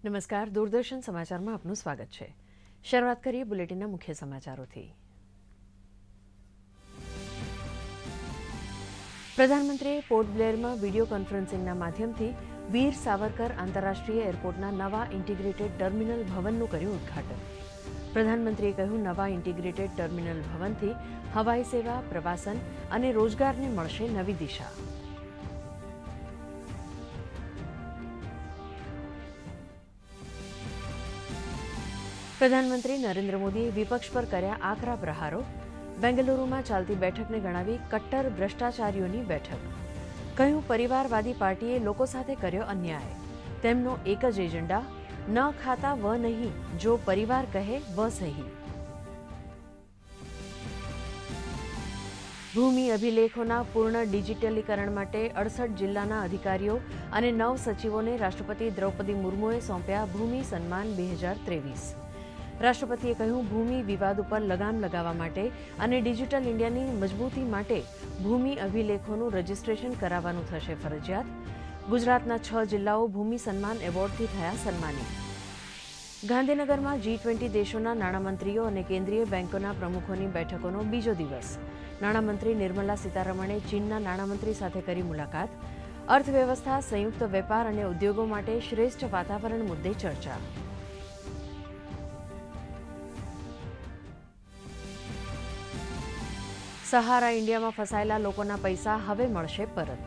નમસ્કાર, દૂરદર્શન સમાચારમાં આપનું સ્વાગત છે। શરૂઆત કરીએ બુલેટિનના મુખ્ય સમાચારોથી। પ્રધાનમંત્રીએ પોર્ટ બ્લેરમાં વિડીયો કોન્ફરન્સિંગના માધ્યમથી વીર સાવરકર આંતરરાષ્ટ્રીય એરપોર્ટના નવા ઇન્ટિગ્રેટેડ ટર્મિનલ ભવનનું કર્યું ઉદ્ઘાટન। પ્રધાનમંત્રીએ કહ્યું, નવા ઇન્ટિગ્રેટેડ ટર્મિનલ ભવનથી હવાઈ સેવા, પ્રવાસન અને રોજગારને મળશે નવી દિશા। પ્રધાનમંત્રી નરેન્દ્ર મોદીએ વિપક્ષ પર કર્યા આકરા પ્રહારો। બેંગલુરુમાં ચાલતી બેઠકને ગણાવી કટ્ટર ભ્રષ્ટાચારીઓની બેઠક। કહ્યું, પરિવારવાદી પાર્ટીએ લોકો સાથે કર્યો અન્યાય। તેમનો એક જ એજન્ડા, ન ખાતા વ નહીં, જો પરિવાર કહે વ સહી। ભૂમિ અભિલેખોના પૂર્ણ ડિજિટલીકરણ માટે 68 જિલ્લાના અધિકારીઓ અને 9 સચિવોને રાષ્ટ્રપતિ દ્રૌપદી મુર્મુએ સોંપ્યા ભૂમિ સન્માન 2023। રાષ્ટ્રપતિએ કહ્યું, ભૂમિ વિવાદ ઉપર લગામ લગાવવા માટે અને ડિજિટલ ઇન્ડિયાની મજબૂતી માટે ભૂમિ અભિલેખોનું રજીસ્ટ્રેશન કરાવવાનું થશે ફરજિયાત। ગુજરાતના 6 જિલ્લાઓ ભૂમિ સન્માન એવોર્ડથી થયા સન્માનિત। ગાંધીનગરમાં G20 દેશોના નાણામંત્રીઓ અને કેન્દ્રીય બેંકોના પ્રમુખોની બેઠકોનો બીજો દિવસ। નાણામંત્રી નિર્મલા સીતારમણે ચીનના નાણામંત્રી સાથે કરી મુલાકાત। અર્થવ્યવસ્થા, સંયુક્ત વેપાર અને ઉદ્યોગો માટે શ્રેષ્ઠ વાતાવરણ મુદ્દે ચર્ચા। સહારા ઇન્ડિયામાં ફસાયેલા લોકોના પૈસા હવે મળશે પરત।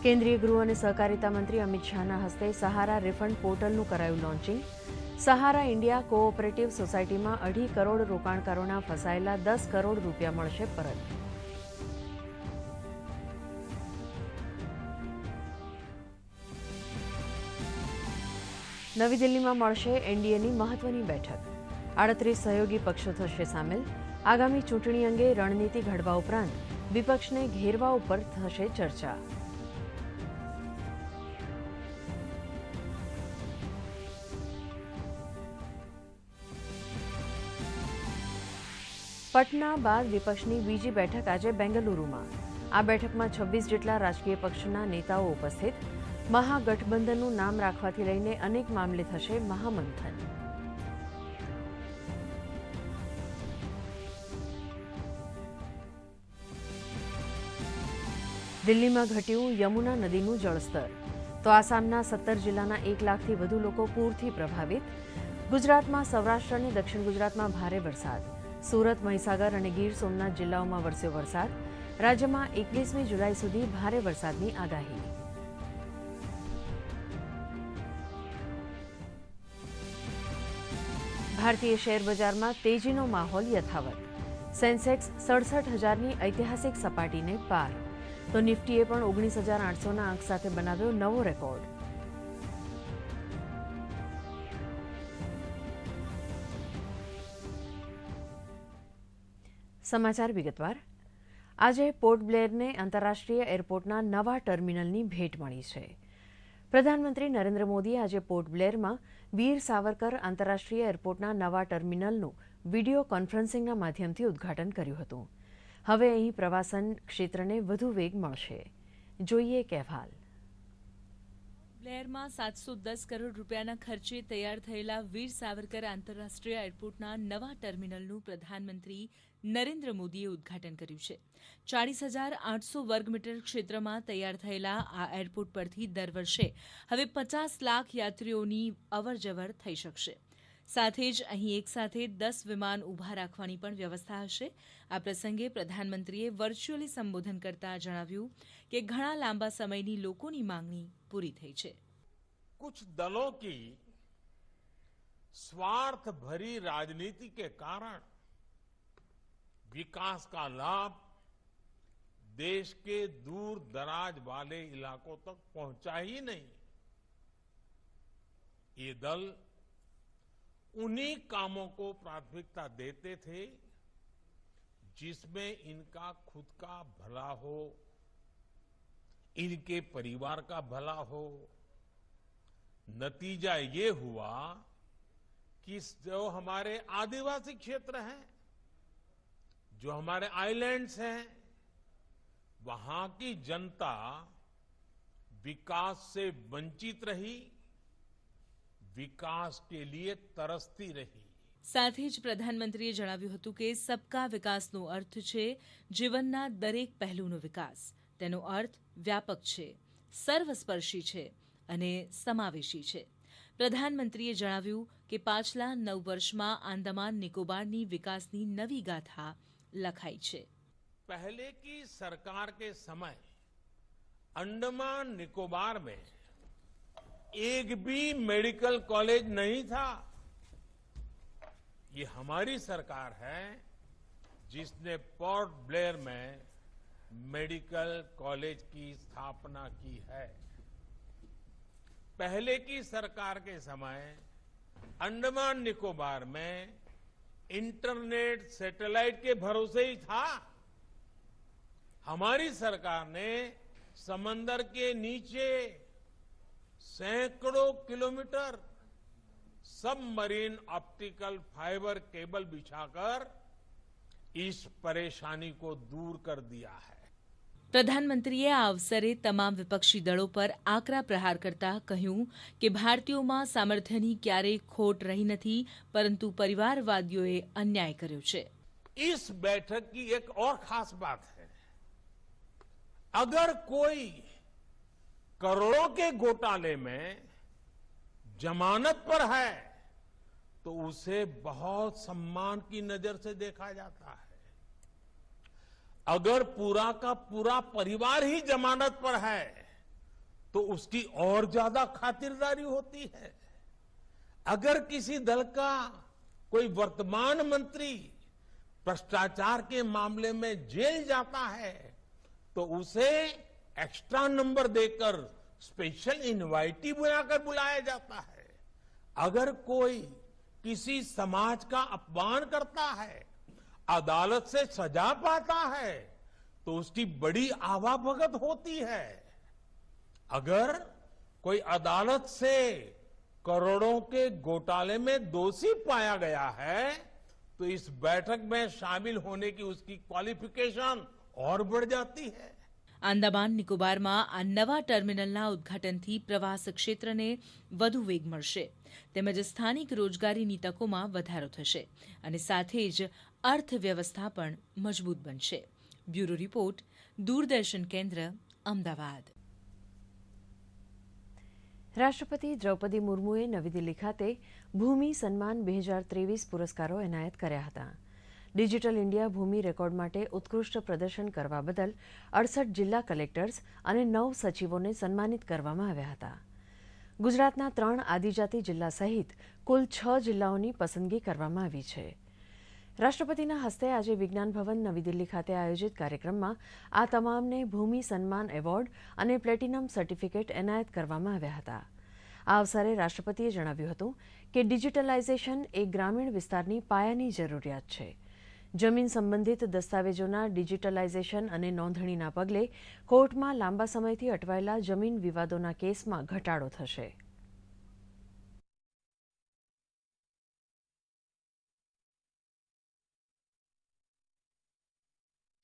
કેન્દ્રીય ગૃહ અને સહકારિતા મંત્રી અમિત શાહના હસ્તે સહારા રિફંડ પોર્ટલનું કરાયું લોન્ચિંગ। સહારા ઇન્ડિયા કોઓપરેટિવ સોસાયટીમાં 2.5 કરોડ રોકાણકારોના ફસાયેલા 10 કરોડ રૂપિયા મળશે પરત। નવી દિલ્હીમાં મળશે એનડીએની મહત્વની બેઠક। 38 સહયોગી પક્ષો થશે સામેલ। આગામી ચૂંટણી અંગે રણનીતિ ઘડવા ઉપરાંત વિપક્ષને ઘેરવા ઉપર થશે ચર્ચા। પટના બાદ વિપક્ષની બીજી બેઠક આજે બેંગલુરુમાં। આ બેઠકમાં 26 જેટલા રાજકીય પક્ષના નેતાઓ ઉપસ્થિત। મહાગઠબંધનનું નામ રાખવાથી લઈને અનેક મામલે થશે મહામંથન। દિલ્હીમાં ઘટ્યું યમુના નદીનું જળસ્તર, તો આસામના 17 જિલ્લાના 1 લાખથી વધુ લોકો પૂરથી પ્રભાવિત। ગુજરાતમાં સૌરાષ્ટ્ર અને દક્ષિણ ગુજરાતમાં ભારે વરસાદ। સુરત, મહીસાગર અને ગીર સોમનાથ જિલ્લાઓમાં વરસ્યો વરસાદ। રાજ્યમાં 21મી જુલાઈ સુધી ભારે વરસાદની આગાહી। ભારતીય શેર બજારમાં તેજીનો માહોલ યથાવત। સેન્સેક્સ 67,000ની ઐતિહાસિક સપાટીને પાર, તો નિફ્ટીએ પણ 19,800ના અંક સાથે બનાવ્યો નવો રેકોર્ડ। સમાચાર વિગતવાર। આજે પોર્ટ બ્લેરને આંતરરાષ્ટ્રીય એરપોર્ટના નવા ટર્મિનલની ભેટ મળી છે। પ્રધાનમંત્રી નરેન્દ્ર મોદીએ આજે પોર્ટ બ્લેરમાં વીર સાવરકર આંતરરાષ્ટ્રીય એરપોર્ટના નવા ટર્મિનલનું વિડીયો કોન્ફરન્સિંગના માધ્યમથી ઉદ્ઘાટન કર્યું હતું। હવે અહીં પ્રવાસન ક્ષેત્રને વધુ વેગ મળશે। જોઈએ એક અહેવાલ। બ્લેરમાં 710 કરોડ રૂપિયાના ખર્ચે તૈયાર થયેલા વીર સાવરકર આંતરરાષ્ટ્રીય એરપોર્ટના નવા ટર્મિનલનું પ્રધાનમંત્રી નરેન્દ્ર મોદીએ ઉદ્ઘાટન કર્યું છે। 40,800 વર્ગમીટર ક્ષેત્રમાં તૈયાર થયેલા આ એરપોર્ટ પરથી દર વર્ષે હવે 50 લાખ યાત્રીઓની અવરજવર થઈ શકશે। સાથે જ અહીં એકસાથે 10 વિમાન ઊભા રાખવાની પણ વ્યવસ્થા હશે। આ પ્રસંગે પ્રધાનમંત્રીએ વર્ચ્યુઅલી સંબોધન કરતા જણાવ્યું કે ઘણા લાંબા સમયની લોકોની માંગણી પૂરી થઈ છે। कुछ दलों की स्वार्थ भरी राजनीति के कारण विकास का लाभ देश के दूर दराज वाले इलाकों तक पहुंचा ही नहीं। ये दल उन्हीं कामों को प्राथमिकता देते थे जिसमें इनका खुद का भला हो, इनके परिवार का भला हो। नतीजा ये हुआ कि जो हमारे आदिवासी क्षेत्र हैं, जो हमारे आइलैंड्स हैं, वहां की जनता विकास से वंचित रही, विकास के लिए तरसती रही। સાથે જ પ્રધાનમંત્રીએ જણાવ્યું હતું કે સબકા વિકાસનો અર્થ છે જીવનના દરેક પહેલુંનો વિકાસ. તેનો અર્થ વ્યાપક છે, સર્વસ્પર્શી છે અને સમાવેશી છે. પ્રધાનમંત્રીએ જણાવ્યું કે પાછલા 9 વર્ષમાં આંદામાન નિકોબારની વિકાસની નવી ગાથા લખાઈ છે. पहले की सरकार के समय अंडमान निकोबार में एक भी मेडिकल कॉलेज नहीं था. ये हमारी सरकार है जिसने पोर्ट ब्लेयर में मेडिकल कॉलेज की स्थापना की है. पहले की सरकार के समय अंडमान निकोबार में इंटरनेट सैटेलाइट के भरोसे ही था. हमारी सरकार ने समंदर के नीचे सैकड़ों kilometre submarine optical fibre cable बिछाकर इस परेशानी को दूर कर दिया है. પ્રધાનમંત્રીએ આ અવસરે તમામ વિપક્ષી દળો પર આકરા પ્રહાર કરતા કહ્યું કે ભારતીયોમાં સામર્થ્યની ક્યારેય ખોટ રહી નથી, પરંતુ પરિવારવાદીઓએ અન્યાય કર્યો છે. इस बैठक की एक और खास बात है, अगर कोई करोड़ों के घोटाले में जमानत पर है तो उसे बहुत सम्मान की नजर से देखा जाता है. अगर पूरा का पूरा परिवार ही जमानत पर है तो उसकी और ज्यादा खातिरदारी होती है. अगर किसी दल का कोई वर्तमान मंत्री भ्रष्टाचार के मामले में जेल जाता है तो उसे एक्स्ट्रा नंबर देकर स्पेशल इनवाइटी बनाकर बुलाया जाता है. अगर कोई किसी समाज का अपमान करता है, अदालत से सजा पाता है तो उसकी बड़ी आवाभगत होती है. अगर कोई अदालत से करोड़ों के घोटाले में दोषी पाया गया है तो इस बैठक में शामिल होने की उसकी क्वालिफिकेशन और बढ़ जाती है. આંદામાન નિકોબારમાં આ નવા ટર્મિનલના ઉદ્ઘાટનથી પ્રવાસ ક્ષેત્રને વધુ વેગ મળશે, તેમજ સ્થાનિક રોજગારીની તકોમાં વધારો થશે અને સાથે જ અર્થવ્યવસ્થા પણ મજબૂત બનશે. બ્યુરો રિપોર્ટ, દૂરદર્શન કેન્દ્ર, અમદાવાદ. રાષ્ટ્રપતિ દ્રૌપદી મુર્મુએ નવી દિલ્હી ખાતે ભૂમિ સન્માન 2023 પુરસ્કારો એનાયત કર્યા હતા. ડિજિટલ ઇન્ડિયા ભૂમિ રેકોર્ડ માટે ઉત્કૃષ્ટ પ્રદર્શન કરવા બદલ 68 જિલ્લા કલેક્ટર્સ અને 9 સચિવોને સન્માનિત કરવામાં આવ્યા હતા. ગુજરાતના 3 આદિજાતિ જિલ્લા સહિત કુલ 6 જિલ્લાઓની પસંદગી કરવામાં આવી છે. રાષ્ટ્રપતિના હસ્તે આજે વિજ્ઞાન ભવન નવી દિલ્હી ખાતે આયોજિત કાર્યક્રમમાં આ તમામને ભૂમિ સન્માન એવોર્ડ અને પ્લેટિનમ સર્ટિફિકેટ એનાયત કરવામાં આવ્યા હતા. આ અવસરે રાષ્ટ્રપતિએ જણાવ્યું હતું કે ડિજિટલાઇઝેશન એ ગ્રામીણ વિસ્તારની પાયાની જરૂરિયાત છે. જમીન સંબંધિત દસ્તાવેજોના ડિજિટલાઇઝેશન અને નોંધણીના પગલે કોર્ટમાં લાંબા સમયથી અટવાયેલા જમીન વિવાદોના કેસમાં ઘટાડો થશે.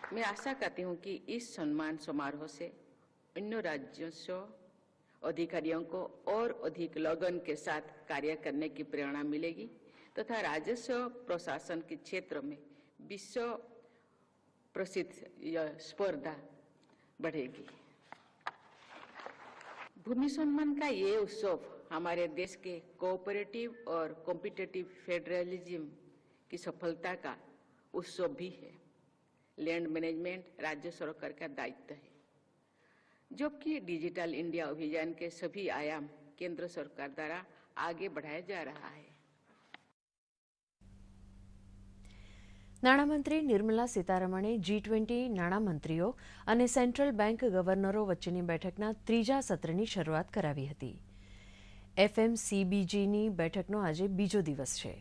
मैं आशा करती हूं कि इस सम्मान समारोह से अन्य राज्यों से अधिकारियों को और अधिक लगन के साथ कार्य करने की प्रेरणा मिलेगी तथा राजस्व प्रशासन के क्षेत्र में विश्व प्रसिद्ध यह स्पर्धा बढ़ेगी. भूमि सम्मान का ये उत्सव हमारे देश के कोऑपरेटिव और कॉम्पिटिटिव फेडरलिज्म की सफलता का उत्सव भी है. लैंड मैनेजमेंट राज्य सरकार का दायित्व है, जबकि डिजिटल इंडिया अभियान के सभी आयाम केंद्र सरकार द्वारा आगे बढ़ाया जा रहा है. નાણામંત્રી નિર્મલા સીતારમણે G20 નાણામંત્રીઓ અને સેન્ટ્રલ બેંક ગવર્નરો વચ્ચેની બેઠકના 3જા સત્રની શરૂઆત કરાવી હતી. FMCBGની બેઠકનો આજે બીજો દિવસ છે.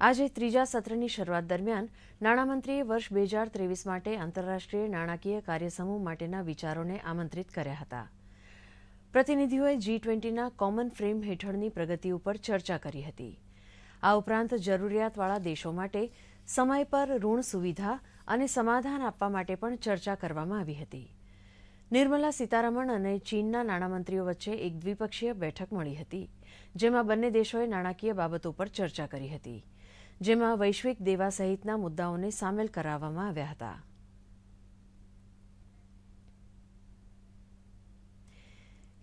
આજે 3જા સત્રની શરૂઆત દરમિયાન નાણામંત્રીએ વર્ષ 2023 માટે આંતરરાષ્ટ્રીય નાણાકીય કાર્યસમૂહ માટેના વિચારોને આમંત્રિત કર્યા હતા. પ્રતિનિધિઓએ G20ના કોમન ફ્રેમ હેઠળની પ્રગતિ ઉપર ચર્ચા કરી હતી. આ ઉપરાંત જરૂરિયાતવાળા દેશો માટે સમય પર ઋણ સુવિધા અને સમાધાન આપવા માટે પણ ચર્ચા કરવામાં આવી હતી. નિર્મલા સીતારમણ અને ચીનના નાણામંત્રીઓ વચ્ચે એક દ્વિપક્ષીય બેઠક મળી હતી. જેમાં બંને દેશોએ નાણાકીય બાબતો પર ચર્ચા કરી હતી, જેમાં વૈશ્વિક દેવા સહિતના મુદ્દાઓને સામેલ કરાવવામાં આવ્યા હતા.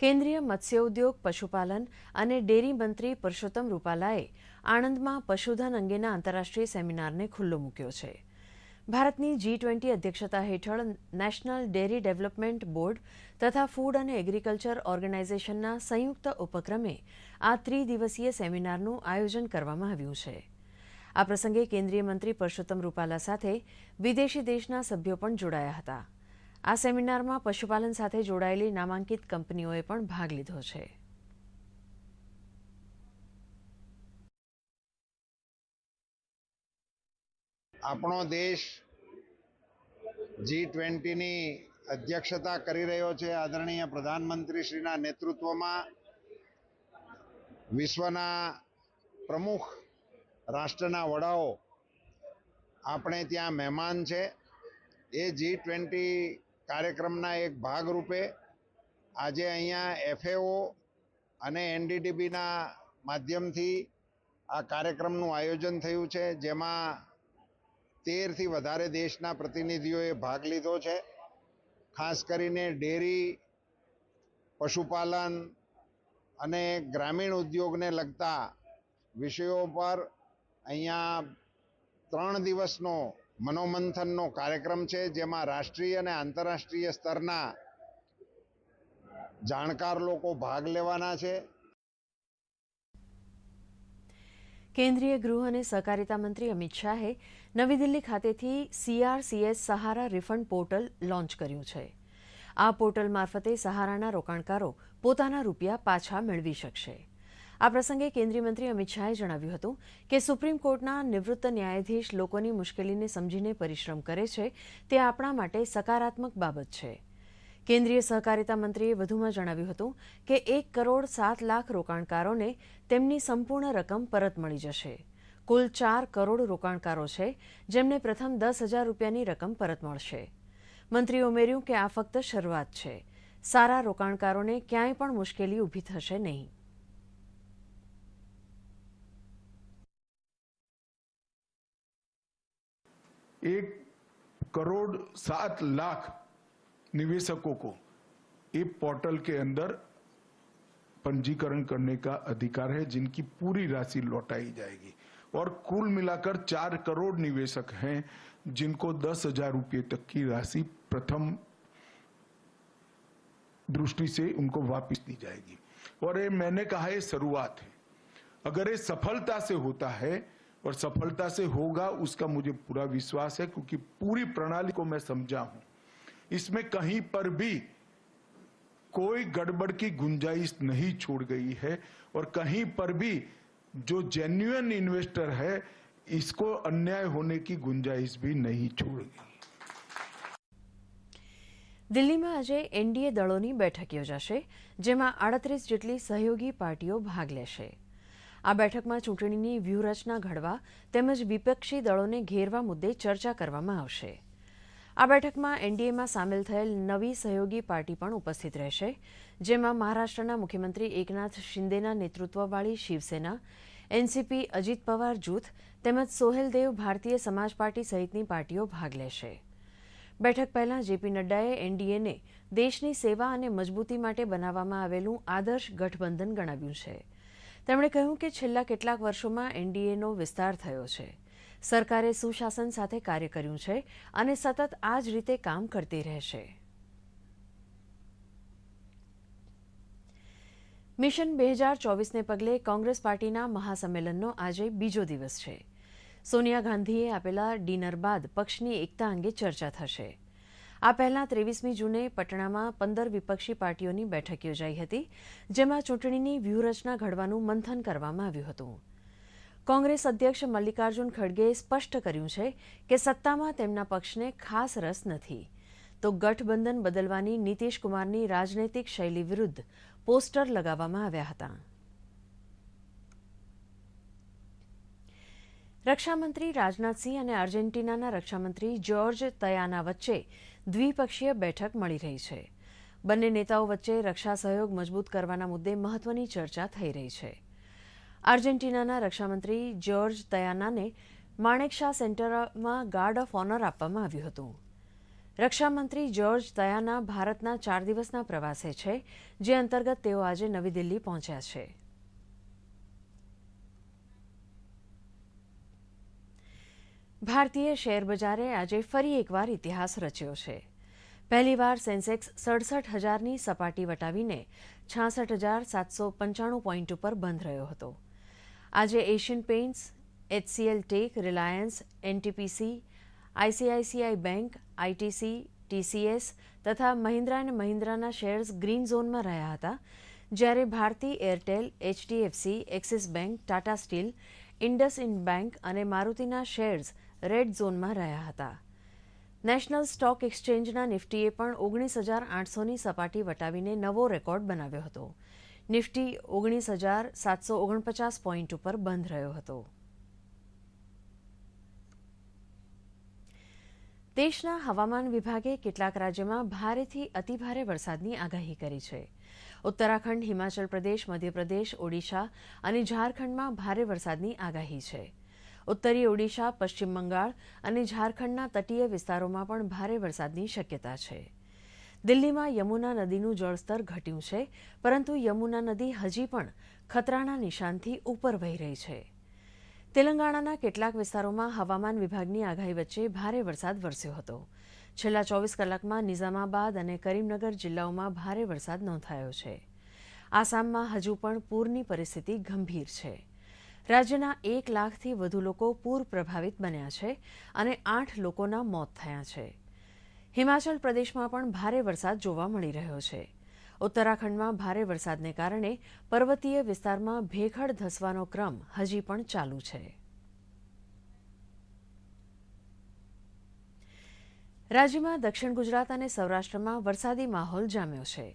કેન્દ્રીય મત્સ્ય ઉદ્યોગ, પશુપાલન અને ડેરી મંત્રી પરસોત્તમ રૂપાલાએ આણંદમાં પશુધન અંગેના આંતરરાષ્ટ્રીય સેમિનારને ખુલ્લો મૂક્યો છે. ભારતની G20 અધ્યક્ષતા હેઠળ નેશનલ ડેરી ડેવલપમેન્ટ બોર્ડ તથા ફૂડ અને એગ્રીકલ્ચર ઓર્ગેનાઇઝેશનના સંયુક્ત ઉપક્રમે આ ત્રિદિવસીય સેમિનારનું આયોજન કરવામાં આવ્યું છે. આ પ્રસંગે કેન્દ્રીય મંત્રી પરસોત્તમ રૂપાલા સાથે વિદેશી દેશના સભ્યો પણ જોડાયા હતા. આ સેમિનારમાં પશુપાલન સાથે જોડાયેલી નામાંકિત કંપનીઓએ પણ ભાગ લીધો છે. આપણો દેશ G20ની અધ્યક્ષતા કરી રહ્યો છે. આદરણીય પ્રધાનમંત્રીશ્રીના નેતૃત્વમાં વિશ્વના પ્રમુખ રાષ્ટ્રના વડાઓ આપણે ત્યાં મહેમાન છે. એ G20 કાર્યક્રમના એક ભાગરૂપે આજે અહીંયા FAO અને NDDBના માધ્યમથી આ કાર્યક્રમનું આયોજન થયું છે, જેમાં 13થી વધારે દેશના પ્રતિનિધિઓએ ભાગ લીધો છે. ખાસ કરીને ડેરી, પશુપાલન અને ગ્રામીણ ઉદ્યોગને લગતા વિષયો પર અહીંયા 3 દિવસનો મનોમંથનનો કાર્યક્રમ છે, જેમાં રાષ્ટ્રીય અને આંતરરાષ્ટ્રીય સ્તરના જાણકાર લોકો ભાગ લેવાના છે. કેન્દ્રીય ગૃહ અને સહકારિતા મંત્રી અમિત શાહે નવી દિલ્હી ખાતેથી CRCS સહારા રિફંડ પોર્ટલ લોન્ચ કર્યું છે. આ પોર્ટલ મારફતે સહારાના રોકાણકારો પોતાના રૂપિયા પાછા મેળવી શકશે. આ પ્રસંગે કેન્દ્રીય મંત્રી અમિત શાહે જણાવ્યું હતું કે સુપ્રીમ કોર્ટના નિવૃત્ત ન્યાયાધીશ લોકોની મુશ્કેલીને સમજીને પરિશ્રમ કરે છે, તે આપણા માટે સકારાત્મક બાબત છે. કેન્દ્રીય સહકારિતા મંત્રીએ વધુમાં જણાવ્યું હતું કે 1,07,00,000 રોકાણકારોને તેમની સંપૂર્ણ રકમ પરત મળી જશે. કુલ 4 કરોડ રોકાણકારો છે, જેમને પ્રથમ 10,000 રૂપિયાની રકમ પરત મળશે. મંત્રીએ ઉમેર્યું કે આ ફક્ત શરૂઆત છે. સારા રોકાણકારોને ક્યાંય પણ મુશ્કેલી ઊભી થશે નહીં. एक 1,07,00,000 निवेशकों को ये पोर्टल के अंदर पंजीकरण करने का अधिकार है, जिनकी पूरी राशि लौटाई जाएगी. और कुल मिलाकर 4 करोड़ निवेशक हैं, जिनको 10,000 रुपये तक की राशि प्रथम दृष्टि से उनको वापस दी जाएगी. और ये मैंने कहा ये शुरुआत है. अगर ये सफलता से होता है और सफलता से होगा, उसका मुझे पूरा विश्वास है, क्योंकि पूरी प्रणाली को मैं समझा हूं. इसमें कहीं पर भी कोई गड़बड़ की गुंजाइश नहीं छोड़ गई है और कहीं पर भी जो जेन्युइन इन्वेस्टर है, इसको अन्याय होने की गुंजाइश भी नहीं छोड़ गई. દિલ્હીમાં આજે એનડીએ દળોની બેઠક યોજાશે, જેમાં 38 જેટલી સહયોગી પાર્ટીઓ ભાગ લેશે. આ બેઠકમાં ચૂંટણીની વ્યૂહરચના ઘડવા તેમજ વિપક્ષી દળોને ઘેરવા મુદ્દે ચર્ચા કરવામાં આવશે. આ બેઠકમાં એનડીએમાં સામેલ થયેલ નવી સહયોગી પાર્ટી પણ ઉપસ્થિત રહેશે, જેમાં મહારાષ્ટ્રના મુખ્યમંત્રી એકનાથ શિંદેના નેતૃત્વવાળી શિવસેના, એનસીપી અજીત પવાર જૂથ તેમજ સોહેલદેવ ભારતીય સમાજ પાર્ટી સહિતની પાર્ટીઓ ભાગ લેશે. બેઠક પહેલા જેપી નડ્ડાએ એનડીએને દેશની સેવા અને મજબૂતી માટે બનાવવામાં આવેલું આદર્શ ગઠબંધન ગણાવ્યું છે. તેમણે કહ્યું કે છેલ્લા કેટલાક વર્ષોમાં એનડીએનો વિસ્તાર થયો છે. સરકારે સુશાસન સાથે કાર્ય કર્યું છે અને સતત આ જ રીતે કામ કરતી રહેશે. મિશન 2024ને પગલે કોંગ્રેસ પાર્ટીના મહાસંમેલનનો આજે બીજો દિવસ છે. સોનિયા ગાંધીએ આપેલા ડિનર બાદ પક્ષની એકતા અંગે ચર્ચા થશે. આ પહેલા 23મી જૂને પટણામાં 15 વિપક્ષી પાર્ટીઓની બેઠક યોજાઈ હતી, જેમાં ચૂંટણીની વ્યૂહરચના ઘડવાનું મંથન કરવામાં આવ્યું હતું. કોંગ્રેસ અધ્યક્ષ મલ્લિકાર્જુન ખડગેએ સ્પષ્ટ કર્યું છે કે સત્તામાં તેમના પક્ષને ખાસ રસ નથી, તો ગઠબંધન બદલવાની નીતિશ કુમારની રાજનૈતિક શૈલી વિરુદ્ધ પોસ્ટર લગાવવામાં આવ્યા હતા. રક્ષામંત્રી રાજનાથસિંહ અને આર્જેન્ટિનાના રક્ષામંત્રી જ્યોર્જ તયાના વચ્ચે દ્વિપક્ષીય બેઠક મળી રહી છે. બંને નેતાઓ વચ્ચે રક્ષા સહયોગ મજબૂત કરવાના મુદ્દે મહત્વની ચર્ચા થઈ રહી છે. આર્જેન્ટિનાના રક્ષામંત્રી જ્યોર્જ તયાનાને માણેકશા સેન્ટરમાં ગાર્ડ ઓફ ઓનર આપવામાં આવ્યું હતું. રક્ષામંત્રી જ્યોર્જ તયાના ભારતના 4 દિવસના પ્રવાસે છે, જે અંતર્ગત તેઓ આજે નવી દિલ્હી પહોંચ્યા છે. ભારતીય શેર બજારે આજે ફરી એકવાર ઇતિહાસ રચ્યો છે. પહેલીવાર સેન્સેક્સ 67,000ની સપાટી વટાવીને 66,795 પોઈન્ટ ઉપર બંધ રહ્યો હતો. આજે Asian Paints, HCL Tech, Reliance, NTPC, ICICI bank, ITC, TCS તથા મહિન્દ્રા અને મહિન્દ્રાના શેર્સ ગ્રીન ઝોનમાં રહ્યા હતા, જ્યારે Bharti Airtel, HDFC, Axis Bank, Tata Steel, IndusInd Bank અને મારુતિના શેર્સ રેડ ઝોનમાં રહ્યા હતા. નેશનલ સ્ટોક એક્સચેન્જના નિફ્ટીએ પણ 19,800ની સપાટી વટાવીને નવો રેકોર્ડ બનાવ્યો હતો. નિફ્ટી 19,749 પોઈન્ટ ઉપર બંધ રહ્યો હતો. દેશના હવામાન વિભાગે કેટલાક રાજ્યોમાં ભારેથી અતિભારે વરસાદની આગાહી કરી છે. ઉત્તરાખંડ, હિમાચલ પ્રદેશ, મધ્યપ્રદેશ, ઓડિશા અને ઝારખંડમાં ભારે વરસાદની આગાહી છે. ઉત્તરી ઓડિશા, પશ્ચિમ બંગાળ અને ઝારખંડના તટીય વિસ્તારોમાં પણ ભારે વરસાદની શક્યતા છે. દિલ્હીમાં યમુના નદીનું જળસ્તર ઘટ્યું છે, પરંતુ યમુના નદી હજી પણ ખતરાના નિશાનથી ઉપર વહી રહી છે. તેલંગાણાના કેટલાક વિસ્તારોમાં હવામાન વિભાગની આગાહી વચ્ચે ભારે વરસાદ વરસ્યો હતો. છેલ્લા 24 કલાકમાં નિઝામાબાદ અને કરીમનગર જિલ્લાઓમાં ભારે વરસાદ નોંધાયો છે. આસામમાં હજુ પણ પૂરની પરિસ્થિતિ ગંભીર છે. રાજ્યના 1 લાખથી વધુ લોકો પૂર પ્રભાવિત બન્યા છે અને 8 લોકોના મોત થયા છે. હિમાચલ પ્રદેશમાં પણ ભારે વરસાદ જોવા મળી રહ્યો છે. ઉત્તરાખંડમાં ભારે વરસાદને કારણે પર્વતીય વિસ્તારમાં ભેખડ ધસવાનો ક્રમ હજી પણ ચાલુ છે. રાજ્યમાં દક્ષિણ ગુજરાત અને સૌરાષ્ટ્રમાં વરસાદી માહોલ જામ્યો છે.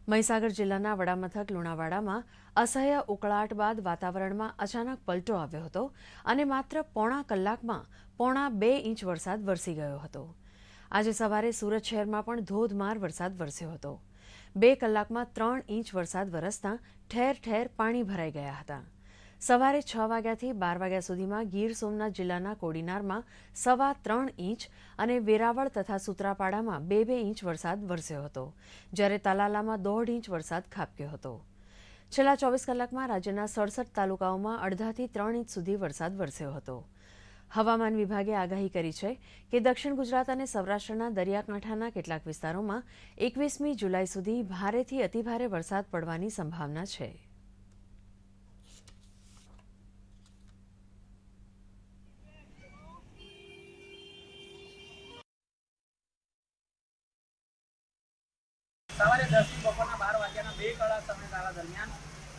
મહીસાગર જિલ્લાના વડામથક લુણાવાડામાં અસહ્ય ઉકળાટ બાદ વાતાવરણમાં અચાનક પલટો આવ્યો હતો અને માત્ર પોણા કલાકમાં 1.5 ઇંચ વરસાદ વરસી ગયો હતો. આજે સવારે સુરત શહેરમાં પણ ધોધમાર વરસાદ વરસ્યો હતો. 2 કલાકમાં 3 ઇંચ વરસાદ વરસતા ઠેર ઠેર પાણી ભરાઈ ગયા હતા. સવારે 6 વાગ્યાથી 12 વાગ્યા સુધીમાં ગીર સોમનાથ જિલ્લાના કોડીનારમાં 3.25 ઇંચ અને વેરાવળ તથા સૂત્રાપાડામાં 2 ઇંચ વરસાદ વરસ્યો હતો, જ્યારે તાલાલામાં 1.5 ઇંચ વરસાદ ખાબક્યો હતો. છેલ્લા 24 કલાકમાં રાજ્યના 67 તાલુકાઓમાં 1.5થી 3 ઇંચ સુધી વરસાદ વરસ્યો હતો. હવામાન વિભાગે આગાહી કરી છે કે દક્ષિણ ગુજરાત અને સૌરાષ્ટ્રના દરિયાકાંઠાના કેટલાક વિસ્તારોમાં 21મી જુલાઈ સુધી ભારેથી અતિભારે વરસાદ પડવાની સંભાવના છે. સવારે 10 થી બપોરના 12 વાગ્યાના 2 કલાક સમયગાળા દરમિયાન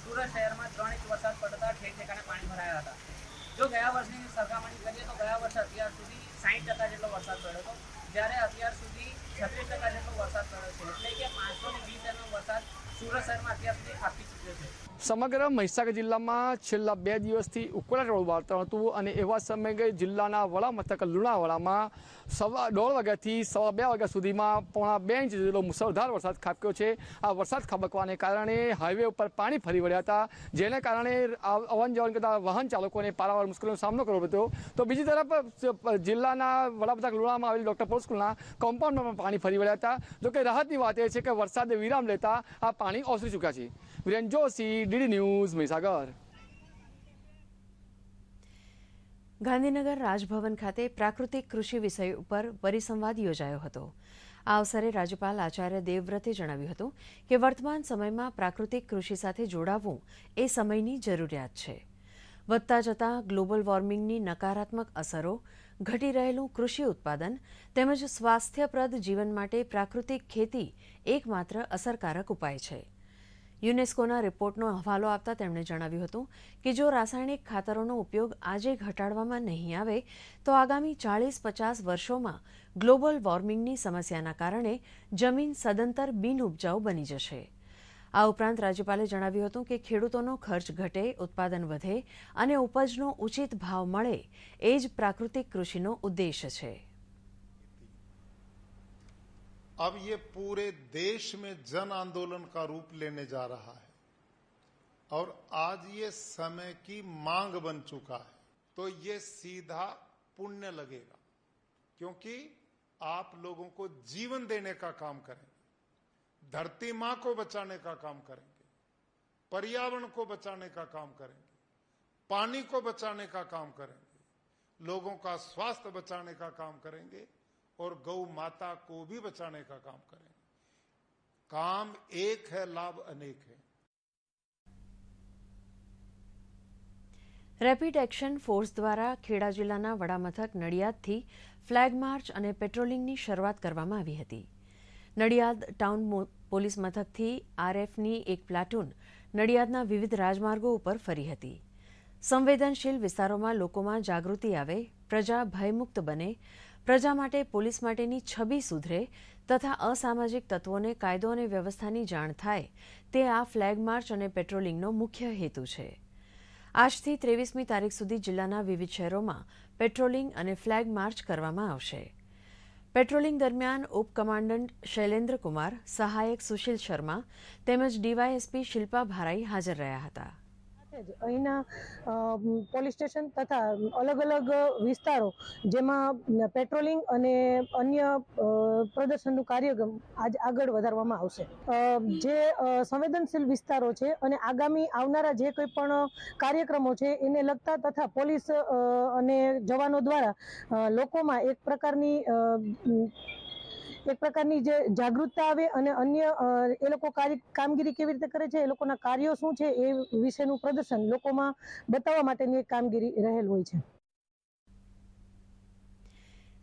સુરત શહેરમાં 3 ઇંચ વરસાદ પડતા ઠેર ઠેકાણે પાણી ભરાયા હતા. જો ગયા વર્ષની સરખામણી કરીએ તો ગયા વર્ષે અત્યાર સુધી 60% જેટલો વરસાદ પડ્યો હતો, જ્યારે અત્યાર સુધી 36% જેટલો વરસાદ પડ્યો છે. એટલે કે 520 mm વરસાદ સુરત શહેરમાં અત્યાર સુધી ખાબકી ચૂક્યો છે. સમગ્ર મહીસાગર જિલ્લામાં છેલ્લા 2 દિવસથી ઉકળાટવાળું વાતાવરણ હતું અને એવા સમયે જિલ્લાના વડામથક લુણાવાડામાં 1:30 વાગ્યાથી 2:15 વાગ્યા સુધીમાં 1.5 ઇંચ જેટલો મુસળધાર વરસાદ ખાબક્યો છે. આ વરસાદ ખાબકવાને કારણે હાઈવે ઉપર પાણી ફરી વળ્યા હતા, જેને કારણે અવન જવન કરતા વાહન ચાલકોને પારાવાર મુશ્કેલીનો સામનો કરવો પડ્યો. તો બીજી તરફ જિલ્લાના વડામથક લુણામાં આવેલી ડોક્ટર પોલ સ્કૂલના કમ્પાઉન્ડમાં પણ પાણી ફરી વળ્યા હતા. જોકે રાહતની વાત એ છે કે વરસાદે વિરામ લેતા આ પાણી ઓસરી ચૂક્યા છે. Viren Joshi, DD news, Mahisagar. ગાંધીનગર રાજભવન ખાતે પ્રાકૃતિક કૃષિ વિષય ઉપર પરિસંવાદ યોજાયો હતો. આ અવસરે રાજ્યપાલ આચાર્ય દેવવ્રતે જણાવ્યું હતું કે વર્તમાન સમયમાં પ્રાકૃતિક કૃષિ સાથે જોડાવવું એ સમયની જરૂરિયાત છે. વધતા જતા ગ્લોબલ વોર્મિંગની નકારાત્મક અસરો, ઘટી રહેલું કૃષિ ઉત્પાદન તેમજ સ્વાસ્થ્યપ્રદ જીવન માટે પ્રાકૃતિક ખેતી એકમાત્ર અસરકારક ઉપાય છે. યુનેસ્કોના રિપોર્ટનો હવાલો આપતા તેમણે જણાવ્યું હતું કે જો રાસાયણિક ખાતરોનો ઉપયોગ આજે ઘટાડવામાં નહીં આવે તો આગામી 40-50 વર્ષોમાં ગ્લોબલ વોર્મિંગની સમસ્યાના કારણે જમીન સદંતર બિનઉપજાઉ બની જશે. આ ઉપરાંત રાજ્યપાલે જણાવ્યું હતું કે ખેડૂતોનો ખર્ચ ઘટે, ઉત્પાદન વધે અને ઉપજનો ઉચિત ભાવ મળે એ જ પ્રાકૃતિક કૃષિનો ઉદ્દેશ છે. अब ये पूरे देश में जन आंदोलन का रूप लेने जा रहा है और आज ये समय की मांग बन चुका है। तो ये सीधा पुण्य लगेगा, क्योंकि आप लोगों को जीवन देने का काम करेंगे, धरती मां को बचाने का काम करेंगे, पर्यावरण को बचाने का काम करेंगे, पानी को बचाने का काम करेंगे, लोगों का स्वास्थ्य बचाने का काम करेंगे और गौ माता को भी बचाने का काम करेंगे। काम एक है, लाभ अनेक है। રેપિડ એક્શન ફોર્સ દ્વારા ખેડા જિલ્લાના વડામથક નડિયાદથી ફ્લેગ માર્ચ અને પેટ્રોલિંગની શરૂઆત કરવામાં આવી હતી. નડિયાદ ટાઉન પોલીસ મથકથી આરએફની એક પ્લાટૂન નડિયાદના વિવિધ રાજમાર્ગો ઉપર ફરી હતી. સંવેદનશીલ વિસ્તારોમાં લોકોમાં જાગૃતિ આવે, પ્રજા ભયમુક્ત બને, પ્રજા માટે પોલીસ માટેની છબી સુધરે તથા અસામાજિક તત્વોને કાયદો અને વ્યવસ્થાની જાણ થાય, તે આ ફ્લેગ માર્ચ અને પેટ્રોલિંગનો મુખ્ય હેતુ છે. આજથી 23મી તારીખ સુધી જિલ્લાના વિવિધ શહેરોમાં પેટ્રોલિંગ અને ફ્લેગ માર્ચ કરવામાં આવશે. પેટ્રોલિંગ દરમિયાન ઉપકમાન્ડન્ટ શૈલેન્દ્ર કુમાર, સહાયક સુશીલ શર્મા તેમજ ડીવાયએસપી શિલ્પા ભારાઈ હાજર રહ્યા હતા. અહીંના પોલીસ સ્ટેશન તથા અલગ અલગ વિસ્તારો જેમાં પેટ્રોલિંગ અને અન્ય પ્રદર્શનનું કાર્યક્રમ આજ આગળ વધારવામાં આવશે. જે સંવેદનશીલ વિસ્તારો છે અને આગામી આવનારા જે કોઈ પણ કાર્યક્રમો છે એને લગતા તથા પોલીસ અને જવાનો દ્વારા લોકોમાં એક પ્રકારની જે જાગૃતતા આવે અને અન્ય એ લોકો કામગીરી કેવી રીતે કરે છે, એ લોકોના કાર્યો શું છે એ વિશેનું પ્રદર્શન લોકોમાં બતાવવા માટેની એક કામગીરી રહેલ હોય છે.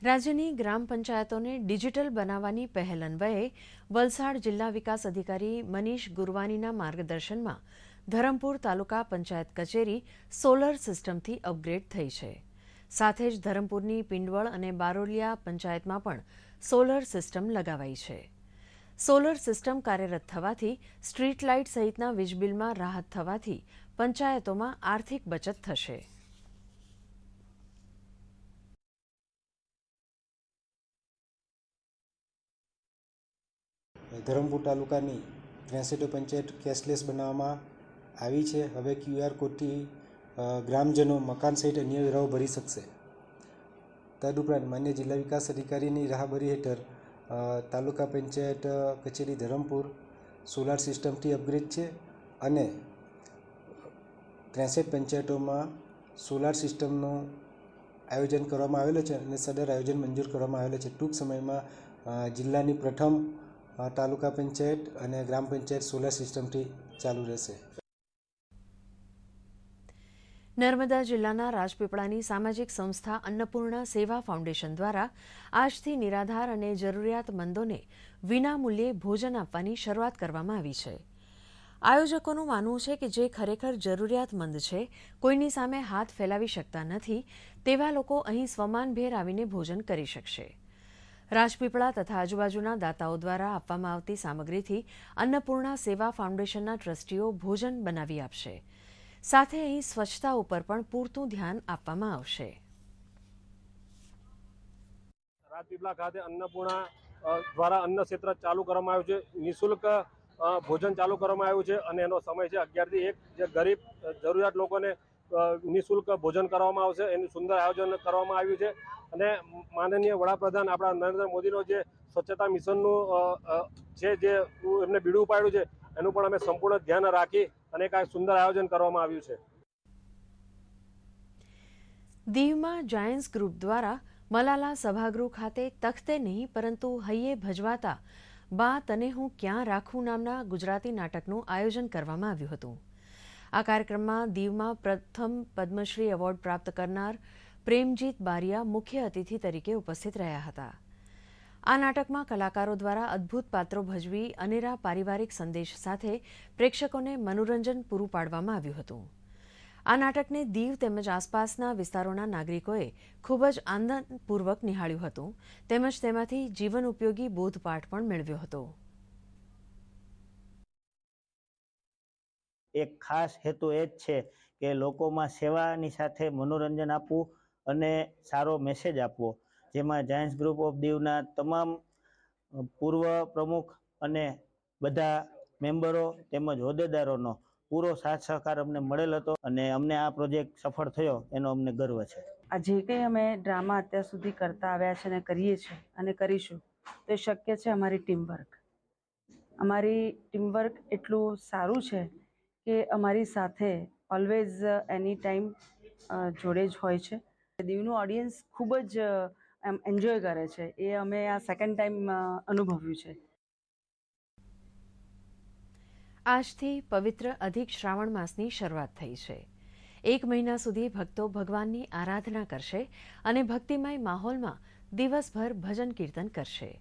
રાજ્યની ગ્રામ પંચાયતોને ડિજિટલ બનાવવાની પહેલ અન્વયે વલસાડ જિલ્લા વિકાસ અધિકારી મનીષ ગુરવાનીના માર્ગદર્શનમાં ધરમપુર તાલુકા પંચાયત કચેરી સોલર સિસ્ટમથી અપગ્રેડ થઈ છે. સાથે જ ધરમપુરની પિંડવળ અને બારોલિયા પંચાયતમાં પણ સોલર સિસ્ટમ લગાવાઈ છે. સોલર સિસ્ટમ કાર્યરત થવાથી સ્ટ્રીટ લાઇટ સહિતના વીજબિલમાં રાહત થવાથી પંચાયતોમાં આર્થિક બચત થશે. ધરમપુર તાલુકાની 63 પંચાયત કેશલેસ બનાવવામાં આવી છે. હવે QR કોડથી ગ્રામજનો મકાન સહિત અન્ય વેરાઓ ભરી શકશે. તદુપરાંત માન્ય જિલ્લા વિકાસ અધિકારીની રાહબરી હેઠળ તાલુકા પંચાયત કચેરી ધરમપુર સોલાર સિસ્ટમથી અપગ્રેડ છે અને 63 પંચાયતોમાં સોલાર સિસ્ટમનું આયોજન કરવામાં આવેલું છે અને સદર આયોજન મંજૂર કરવામાં આવેલું છે. ટૂંક સમયમાં જિલ્લાની પ્રથમ તાલુકા પંચાયત અને ગ્રામ પંચાયત સોલાર સિસ્ટમથી ચાલુ રહેશે. નર્મદા જિલ્લાના રાજપીપળાની સામાજિક સંસ્થા અન્નપૂર્ણા સેવા ફાઉન્ડેશન દ્વારા આજથી નિરાધાર અને જરૂરિયાતમંદોને વિનામૂલ્યે ભોજન આપવાની શરૂઆત કરવામાં આવી છે. આયોજકોનું માનવું છે કે જે ખરેખર જરૂરિયાતમંદ છે, કોઈની સામે હાથ ફેલાવી શકતા નથી, તેવા લોકો અહીં સ્વમાનભેર આવીને ભોજન કરી શકશે. રાજપીપળા તથા આજુબાજુના દાતાઓ દ્વારા આપવામાં આવતી સામગ્રીથી અન્નપૂર્ણા સેવા ફાઉન્ડેશનના ટ્રસ્ટીઓ ભોજન બનાવી આપશે. સાથે અહીં સ્વચ્છતા ઉપર પણ પૂરતું ધ્યાન આપવામાં આવશે. રાજપીપળા ખાતે અન્નપૂર્ણા દ્વારા અન્ન ક્ષેત્ર ચાલુ કરવામાં આવ્યું છે. નિઃશુલ્ક ભોજન ચાલુ કરવામાં આવ્યું છે અને એનો સમય છે 11 થી 1. જે ગરીબ જરૂરિયાત લોકોને નિઃશુલ્ક ભોજન કરવામાં આવશે, એનું સુંદર આયોજન કરવામાં આવ્યું છે. અને માનનીય વડાપ્રધાન આપણા નરેન્દ્ર મોદીનો જે સ્વચ્છતા મિશનનું છે, જે એમને બીડું પાડ્યું છે, એનું પણ અમે સંપૂર્ણ ધ્યાન રાખી અને એક સુંદર આયોજન કરવામાં આવ્યું છે. દીવમાં જાયન્ટ્સ ગ્રુપ દ્વારા મલાલા સભાગૃહ ખાતે તખતે નહીં પરંતુ હૈયે ભજવાતા બા તને હું ક્યાં રાખું નામના ગુજરાતી નાટકનું આયોજન કરવામાં આવ્યું હતું. આ કાર્યક્રમમાં દીવમાં પ્રથમ પદ્મશ્રી એવોર્ડ પ્રાપ્ત કરનાર પ્રેમજીત બારિયા મુખ્ય અતિથિ તરીકે ઉપસ્થિત રહ્યા હતા. આ નાટકમાં કલાકારો દ્વારા અદ્ભુત પાત્રો ભજવી અનેરા પારિવારિક સંદેશ સાથે પ્રેક્ષકોને મનોરંજન પૂરું પાડવામાં આવ્યું હતું. આ નાટકને દીવ તેમજ આસપાસના વિસ્તારોના નાગરિકોએ ખૂબ જ આનંદપૂર્વક નિહાળ્યું હતું તેમજ તેમાંથી જીવન ઉપયોગી બોધપાઠ પણ મેળવ્યો હતો. એક ખાસ હેતુ એ જ છે કે લોકોમાં સેવાની સાથે મનોરંજન આપવું અને સારો મેસેજ આપવો, જેમાં જાયન્ટ્સ ગ્રુપ ઓફ દીવના તમામ પૂર્વ પ્રમુખ અને બધા મેમ્બરો તેમજ હોદ્દેદારોનો પૂરો સાથ સહકાર અમને મળેલ હતો અને અમને આ પ્રોજેક્ટ સફળ થયો એનો અમને ગર્વ છે. આ જે કંઈ અમે ડ્રામા અત્યાર સુધી કરતા આવ્યા છે અને કરીએ છીએ અને કરીશું તો એ શક્ય છે અમારી ટીમવર્ક. અમારી ટીમવર્ક એટલું સારું છે કે અમારી સાથે ઓલવેઝ એની ટાઈમ જોડે જ હોય છે. દીવનું ઓડિયન્સ ખૂબ જ એન્જોય કરે છે. એ અમે આ સેકન્ડ ટાઈમ અનુભવ્યું છે. આજથી પવિત્ર અધિક શ્રાવણ માસની શરૂઆત થઈ છે. 1 મહિના સુધી ભક્તો ભગવાનની આરાધના કરશે અને ભક્તિમય માહોલમાં દિવસભર ભજન કીર્તન કરશે.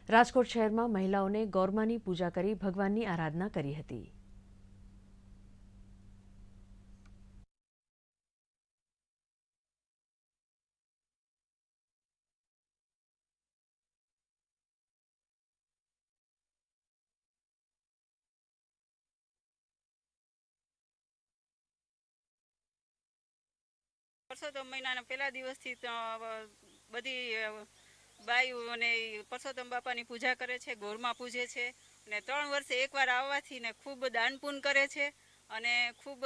રાજકોટ શહેરમાં મહિલાઓને ગૌરમાની પૂજા કરી ભગવાનની આરાધના કરી હતી. પરસોત્તમ મહિનાના પહેલા દિવસથી બધી બાઈઓ અને પરસોત્તમ બાપાની પૂજા કરે છે, ગોરમાં પૂજે છે અને 3 વર્ષે એકવાર આવવાથી ને ખૂબ દાન પુણ્ય કરે છે અને ખૂબ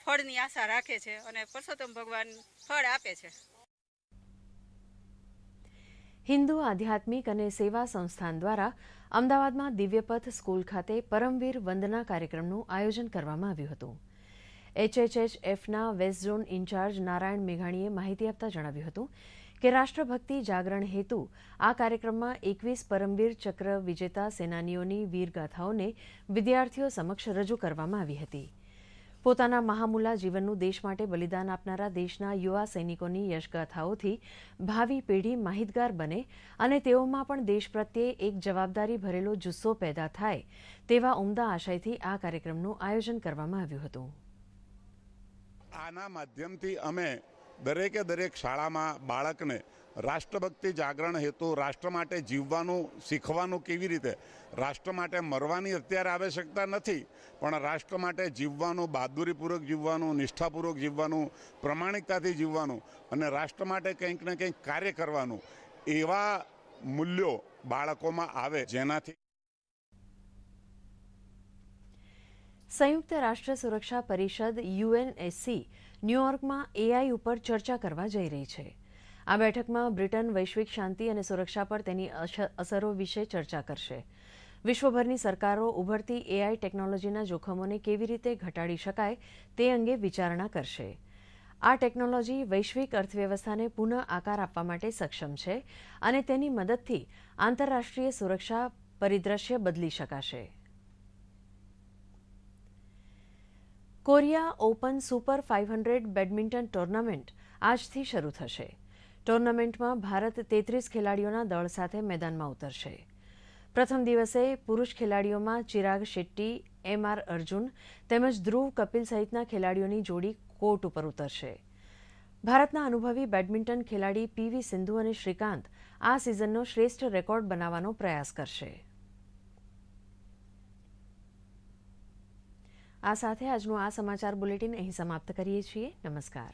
ફળની આશા રાખે છે અને પરસોત્તમ ભગવાન ફળ આપે છે. હિન્દુ આધ્યાત્મિક અને સેવા સંસ્થાન દ્વારા અમદાવાદમાં દિવ્યપથ સ્કૂલ ખાતે પરમવીર વંદના કાર્યક્રમનું આયોજન કરવામાં આવ્યું હતું. HHHFના વેસ્ટ ઝોન ઇન્ચાર્જ નારાયણ મેઘાણીએ માહિતી આપતા જણાવ્યું હતું કે રાષ્ટ્રભક્તિ જાગરણ હેતુ આ કાર્યક્રમમાં 21 પરમવીર ચક્ર વિજેતા સેનાનીઓની વીરગાથાઓને વિદ્યાર્થીઓ સમક્ષ રજૂ કરવામાં આવી હતી. પોતાના મહામૂલા જીવનનું દેશ માટે બલિદાન આપનારા દેશના યુવા સૈનિકોની યશગાથાઓથી ભાવિ પેઢી માહિતગાર બને અને તેઓમાં પણ દેશ પ્રત્યે એક જવાબદારી ભરેલો જુસ્સો પેદા થાય તેવા ઉમદા આશયથી આ કાર્યક્રમનું આયોજન કરવામાં આવ્યું હતું. આના માધ્યમથી અમે દરેક શાળામાં બાળકને રાષ્ટ્રભક્તિ જાગરણ હેતુ રાષ્ટ્ર માટે જીવવાનું શીખવાનું કેવી રીતે, રાષ્ટ્ર માટે મરવાની અત્યારે આવશ્યકતા નથી પણ રાષ્ટ્ર માટે જીવવાનું, બહાદુરીપૂર્વક જીવવાનું, નિષ્ઠાપૂર્વક જીવવાનું, પ્રમાણિકતાથી જીવવાનું અને રાષ્ટ્ર માટે કંઈક ને કંઈક કાર્ય કરવાનું એવા મૂલ્યો બાળકોમાં આવે જેનાથી સંયુક્ત રાષ્ટ્ર સુરક્ષા પરિષદ UNSC ન્યૂયોર્કમાં AI ઉપર ચર્ચા કરવા જઈ રહી છે. આ બેઠકમાં બ્રિટન વૈશ્વિક શાંતિ અને સુરક્ષા પર તેની અસરો વિશે ચર્ચા કરશે. વિશ્વભરની સરકારો ઉભરતી AI ટેકનોલોજીના જોખમોને કેવી રીતે ઘટાડી શકાય તે અંગે વિચારણા કરશે. આ ટેકનોલોજી વૈશ્વિક અર્થવ્યવસ્થાને પુનઃ આકાર આપવા માટે સક્ષમ છે અને તેની મદદથી આંતરરાષ્ટ્રીય સુરક્ષા પરિદ્રશ્ય બદલી શકાશે. Korea open super 500 badminton tournament આજથી શરૂ થશે. ટુર્નામેન્ટમાં ભારત 33 ખેલાડીઓના દળ સાથે મેદાનમાં ઉતરશે. પ્રથમ દિવસે પુરુષ ખેલાડીઓમાં ચિરાગ શેટ્ટી, MR અર્જુન તેમજ ધ્રુવ કપિલ સહિતના ખેલાડીઓની જોડી કોર્ટ ઉપર ઉતરશે. ભારતના અનુભવી બેડમિન્ટન ખેલાડી PV સિંધુ અને શ્રીકાંત આ સિઝનનો શ્રેષ્ઠ રેકોર્ડ બનાવવાનો પ્રયાસ કરશે. આ સાથે આજનું આ સમાચાર બુલેટિન અહીં સમાપ્ત કરીએ છીએ. નમસ્કાર.